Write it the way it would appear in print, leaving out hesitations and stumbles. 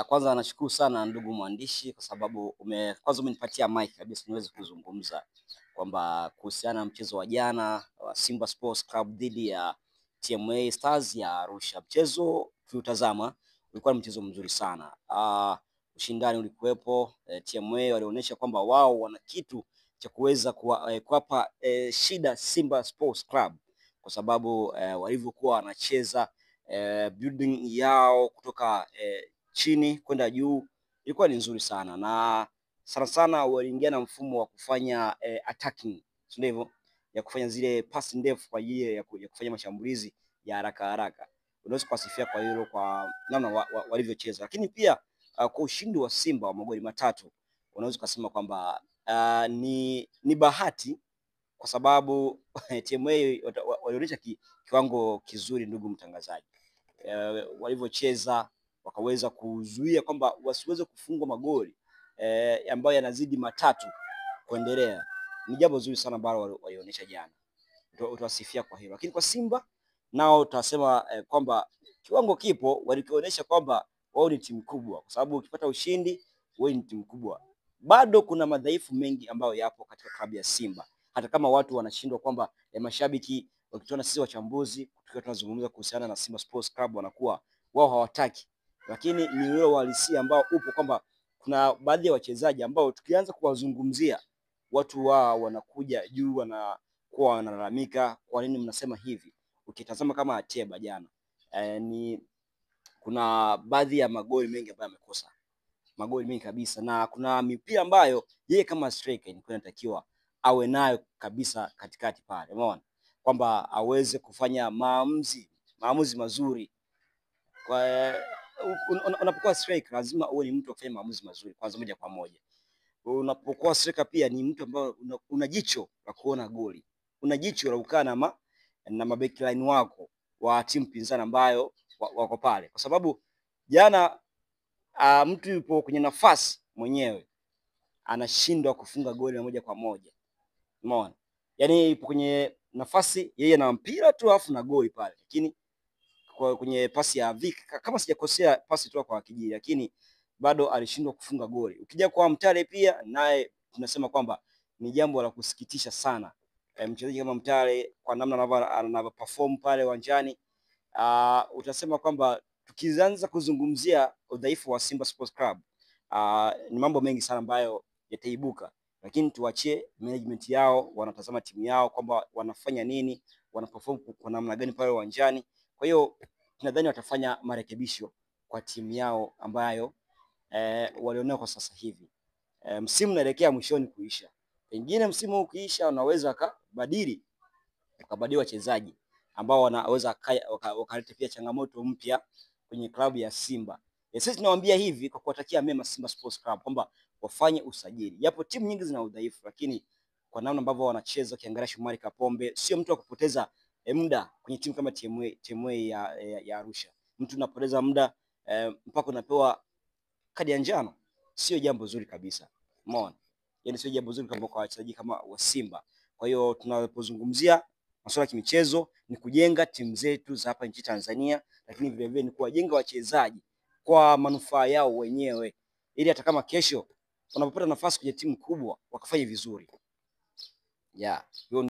Kwanza nashukuru sana ndugu mwandishi kwa sababu kwanza umenipatia mic kabisa niweze kuzungumza kwamba kuhusiana na mchezo wa jana wa Simba Sports Club dhidi ya TMA Stars ya Arusha. Mchezo tuliutazama ulikuwa ni mchezo mzuri sana. Ushindani ulikuwepo, TMA walionyesha kwamba wao wana kitu cha kuweza kuwapa shida Simba Sports Club kwa sababu walivyokuwa wanacheza building yao kutoka chini kwenda juu ilikuwa ni nzuri sana, na sana sana waliingia na mfumo wa kufanya attacking, sio hivyo, ya kufanya zile pasi ndefu kwa ajili ya kufanya mashambulizi ya haraka haraka. Unaweza kuwasifia kwa hilo, kwa namna walivyocheza, lakini pia kwa ushindi wa Simba wa magoli matatu unaweza kusema kwamba ni bahati kwa sababu TMA walionyesha kiwango kizuri, ndugu mtangazaji. Walivyocheza wakaweza kuzuia kwamba wasiweze kufungwa magoli ambayo yanazidi matatu kuendelea. Ni jambo zuri sana ambalo walionyesha jana, utawasifia kwa hilo. Lakini kwa Simba nao tutasema kwamba kiwango kipo, walikionyesha kwamba wao ni timu kubwa, kwa sababu ukipata ushindi wewe ni timu kubwa. Bado kuna madhaifu mengi ambayo yapo katika klabu ya Simba, hata kama watu wanashindwa kwamba mashabiki wakituona sisi wachambuzi tukiwa tunazungumza kuhusiana na Simba Sports Club wanakuwa wao hawataki, lakini ni ule uhalisia ambao upo kwamba kuna baadhi ya wachezaji ambao tukianza kuwazungumzia watu wao wanakuja juu, wanakuwa wanalalamika, kwa nini mnasema hivi? Ukitazama kama Ateba jana kuna baadhi ya magoli mengi ambayo amekosa, magoli mengi kabisa, na kuna mipira ambayo yeye kama striker ilikuwa inatakiwa awe nayo kabisa katikati pale, umeona kwamba aweze kufanya maamuzi mazuri. Kwa unapokuwa striker lazima uwe ni mtu afanye maamuzi mazuri kwanza, moja kwa moja. Unapokuwa striker pia ni mtu ambaye una jicho la kuona goli, una jicho la kukaa na mabackline wako wa timu pinzani ambayo wako pale, kwa sababu jana mtu yupo kwenye nafasi mwenyewe anashindwa kufunga goli moja kwa moja, umeona? Yaani yupo kwenye nafasi yeye na mpira tu afu na goli pale, lakini kwenye pasi ya Vika kama sijakosea, pasi tu kwa Kijili, lakini bado alishindwa kufunga goli. Ukija kwa Mtale pia naye tunasema kwamba ni jambo la kusikitisha sana. Mchezaji kama Mtale kwa namna anavyo perform pale uwanjani, utasema kwamba tukianza kuzungumzia udhaifu wa Simba Sports Club ni mambo mengi sana ambayo yataibuka, lakini tuachie management yao, wanatazama timu yao kwamba wanafanya nini, wanaperform kwa namna gani pale uwanjani. Kwa hiyo tunadhani watafanya marekebisho kwa timu yao ambayo walionao kwa sasa hivi. Msimu unaelekea mwishoni kuisha, pengine msimu ukiisha wanaweza wakabadili wachezaji ambao wanaweza wakaleta pia changamoto mpya kwenye klabu ya Simba. Sisi tunawaambia hivi kwa kuwatakia mema Simba Sports Club kwamba wafanye usajili, japo timu nyingi zina udhaifu, lakini kwa namna ambavyo wanacheza, kiangalia Shomari Kapombe sio mtu wa kupoteza muda kwenye timu kama TMA ya Arusha. Mtu unapoteza muda mpaka unapewa kadi ya njano, sio jambo zuri kabisa, umeona? Yaani sio jambo zuri kama kwa wachezaji kama wa Simba. Kwa hiyo tunapozungumzia masuala ya kimichezo ni kujenga timu zetu za hapa nchini Tanzania, lakini vile vile ni kuwajenga wachezaji kwa manufaa yao wenyewe, ili hata kama kesho wanapopata nafasi kwenye timu kubwa wakafanye vizuri.